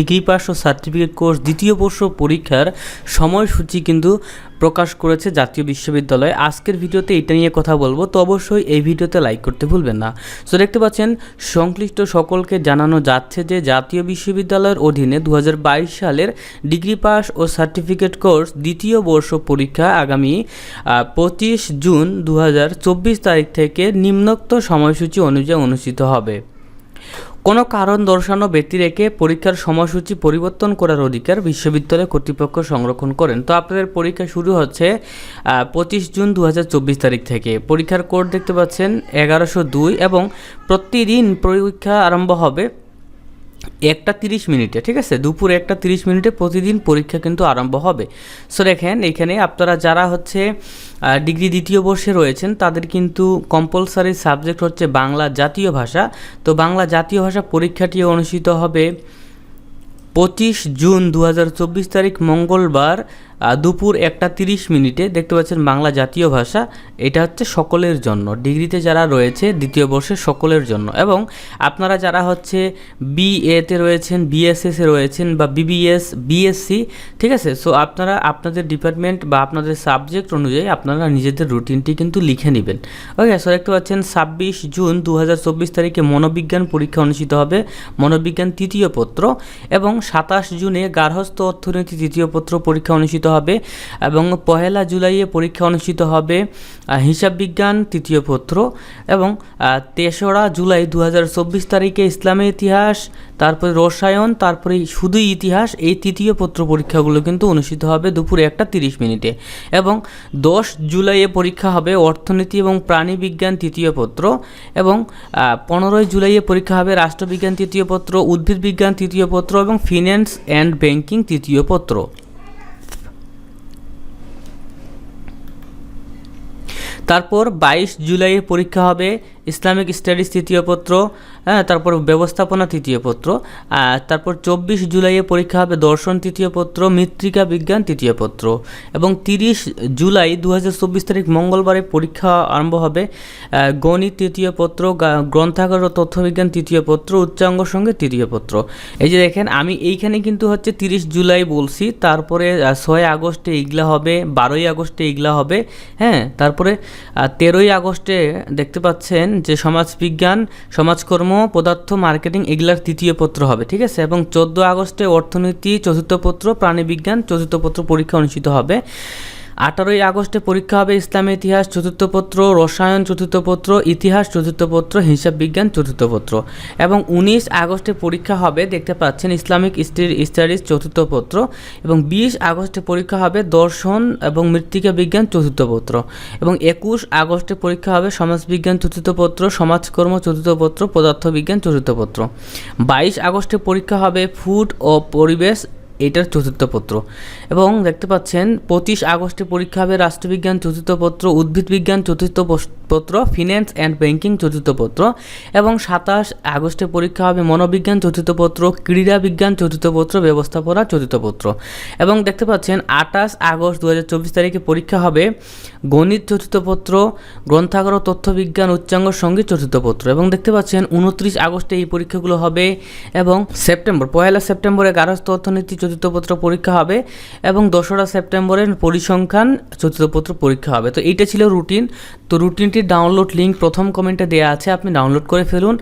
Degree pass ও certificate course দ্বিতীয় বর্ষ পরীক্ষার সময়সূচি কিন্তু প্রকাশ করেছে জাতীয় বিশ্ববিদ্যালয়। আজকের ভিডিওতে এটা নিয়ে কথা বলবো, তো অবশ্যই এই ভিডিওতে লাইক করতে ভুলবেন না। সো দেখতে পাচ্ছেন সংশ্লিষ্ট সকলকে জানানো যাচ্ছে যে জাতীয় বিশ্ববিদ্যালয়ের অধীনে 2022 সালের ডিগ্রি পাস ও সার্টিফিকেট কোর্স দ্বিতীয় বর্ষ পরীক্ষা আগামী 25 জুন 2024 তারিখ থেকে নিম্নোক্ত সময়সূচি অনুযায়ী অনুষ্ঠিত হবে। কোনো কারণ দর্শানো ব্যতি রেখে পরীক্ষার সময়সূচি পরিবর্তন করার অধিকার বিশ্ববিদ্যালয় কর্তৃপক্ষ সংরক্ষণ করেন। তো আপনাদের পরীক্ষা শুরু হচ্ছে 25 জুন 2024 তারিখ থেকে। পরীক্ষার কোড দেখতে পাচ্ছেন 1102 এবং প্রতিদিন পরীক্ষা আরম্ভ হবে 1:30 মিনিটে, ঠিক আছে, দুপুর 1:30 মিনিটে প্রতিদিন পরীক্ষা কিন্তু আরম্ভ হবে। সো দেখেন এখানে আপনারা যারা হচ্ছে ডিগ্রি দ্বিতীয় বর্ষে রয়েছেন তাদের কিন্তু কম্পালসারি সাবজেক্ট হচ্ছে বাংলা জাতীয় ভাষা। তো বাংলা জাতীয় ভাষা পরীক্ষাটি অনুষ্ঠিত হবে 25 জুন 2024 তারিখ মঙ্গলবার দুপুর 1:30 মিনিটে। দেখতে পাচ্ছেন বাংলা জাতীয় ভাষা, এটা হচ্ছে সকলের জন্য, ডিগ্রিতে যারা রয়েছে দ্বিতীয় বর্ষে সকলের জন্য। এবং আপনারা যারা হচ্ছে বিএতে রয়েছেন, বিএসএসে রয়েছেন বা বিবিএস, বিএসসি, ঠিক আছে, সো আপনারা আপনাদের ডিপার্টমেন্ট বা আপনাদের সাবজেক্ট অনুযায়ী আপনারা নিজেদের রুটিনটি কিন্তু লিখে নেবেন। ওকে, সো দেখতে পাচ্ছেন 26 জুন 2024 তারিখে মনোবিজ্ঞান পরীক্ষা অনুষ্ঠিত হবে, মনোবিজ্ঞান তৃতীয় পত্র। এবং 27 জুনে গার্হস্থ্য অর্থনীতি তৃতীয় পত্র পরীক্ষা অনুষ্ঠিত হবে এবং 1 জুলাইয়ে পরীক্ষা অনুষ্ঠিত হবে হিসাব বিজ্ঞান তৃতীয় পত্র। এবং 3রা জুলাই 2024 তারিখে ইসলামের ইতিহাস, তারপরে রসায়ন, তারপরে শুধু ইতিহাস, এই তৃতীয় পত্র পরীক্ষাগুলো কিন্তু অনুষ্ঠিত হবে দুপুর 1:30 মিনিটে। এবং 10 জুলাইয়ে পরীক্ষা হবে অর্থনীতি এবং প্রাণীবিজ্ঞান তৃতীয় পত্র। এবং 15 জুলাইয়ে পরীক্ষা হবে রাষ্ট্রবিজ্ঞান তৃতীয় পত্র, উদ্ভিদ বিজ্ঞান তৃতীয় পত্র এবং ফিন্যান্স অ্যান্ড ব্যাংকিং তৃতীয় পত্র। তারপর 22 জুলাইয়ে পরীক্ষা হবে ইসলামিক স্টাডিজ তৃতীয় পত্র, তারপর ব্যবস্থাপনা তৃতীয় পত্র। তারপর 24 জুলাইয়ে পরীক্ষা হবে দর্শন তৃতীয় পত্র, মৃত্তিকা বিজ্ঞান তৃতীয় পত্র। এবং 30 জুলাই 2024 তারিখ মঙ্গলবারে পরীক্ষা আরম্ভ হবে গণিত তৃতীয় পত্র, গ্রন্থাগার ও তথ্যবিজ্ঞান তৃতীয় পত্র, উচ্চাঙ্গ সঙ্গীত তৃতীয় পত্র। এই যে দেখেন আমি এইখানে কিন্তু হচ্ছে 30 জুলাই বলছি, তারপরে 6 আগস্টে এগুলা হবে, 12 আগস্টে এগুলা হবে, হ্যাঁ। তারপরে 13 আগস্টে দেখতে পাচ্ছেন যে সমাজবিজ্ঞান, সমাজকর্ম, পদার্থ, মার্কেটিং এগুলার তৃতীয় পত্র হবে, ঠিক আছে। এবং 14 আগস্টে অর্থনীতি চতুর্থ পত্র, প্রাণীবিজ্ঞান চতুর্থ পত্র পরীক্ষা অনুষ্ঠিত হবে। 18 আগস্টে পরীক্ষা হবে ইসলামের ইতিহাস চতুর্থ পত্র, রসায়ন চতুর্থ পত্র, ইতিহাস চতুর্থ পত্র, হিসাব বিজ্ঞান চতুর্থ পত্র। এবং 19 আগস্টে পরীক্ষা হবে, দেখতে পাচ্ছেন, ইসলামিক স্টাডিজ চতুর্থ পত্র। এবং 20 আগস্টে পরীক্ষা হবে দর্শন এবং মৃত্তিকা বিজ্ঞান চতুর্থ পত্র। এবং 21 আগস্টে পরীক্ষা হবে সমাজবিজ্ঞান চতুর্থ পত্র, সমাজকর্ম চতুর্থ পত্র, পদার্থবিজ্ঞান চতুর্থ পত্র। 22 আগস্টে পরীক্ষা হবে ফুড ও পরিবেশ, এটার চতুর্থ পত্র। এবং দেখতে পাচ্ছেন 25 আগস্টে পরীক্ষা হবে রাষ্ট্রবিজ্ঞান চতুর্থ পত্র, উদ্ভিদ বিজ্ঞান চতুর্থ পত্র, ফিন্যান্স অ্যান্ড ব্যাংকিং চতুর্থ পত্র। এবং 27 আগস্টে পরীক্ষা হবে মনোবিজ্ঞান চতুর্থ পত্র, ক্রীড়া বিজ্ঞান চতুর্থ পত্র, ব্যবস্থাপনা চতুর্থ পত্র। এবং দেখতে পাচ্ছেন 28 আগস্ট 2024 তারিখে পরীক্ষা হবে গণিত চতুর্থ পত্র, গ্রন্থাগার ও তথ্যবিজ্ঞান উচ্চাঙ্গ সঙ্গীত চতুর্থ পত্র। এবং দেখতে পাচ্ছেন 29 আগস্টে এই পরীক্ষাগুলো হবে। এবং 1 সেপ্টেম্বরে গার্হস্থ্য অর্থনীতি চতুর্থ পত্র পরীক্ষা হবে। এবং 2রা সেপ্টেম্বরে পরিসংখ্যান চতুর্থ পত্র পরীক্ষা হবে। তো এইটা ছিল রুটিন। তো রুটিনটির ডাউনলোড লিঙ্ক প্রথম কমেন্টে দেওয়া আছে, আপনি ডাউনলোড করে ফেলুন।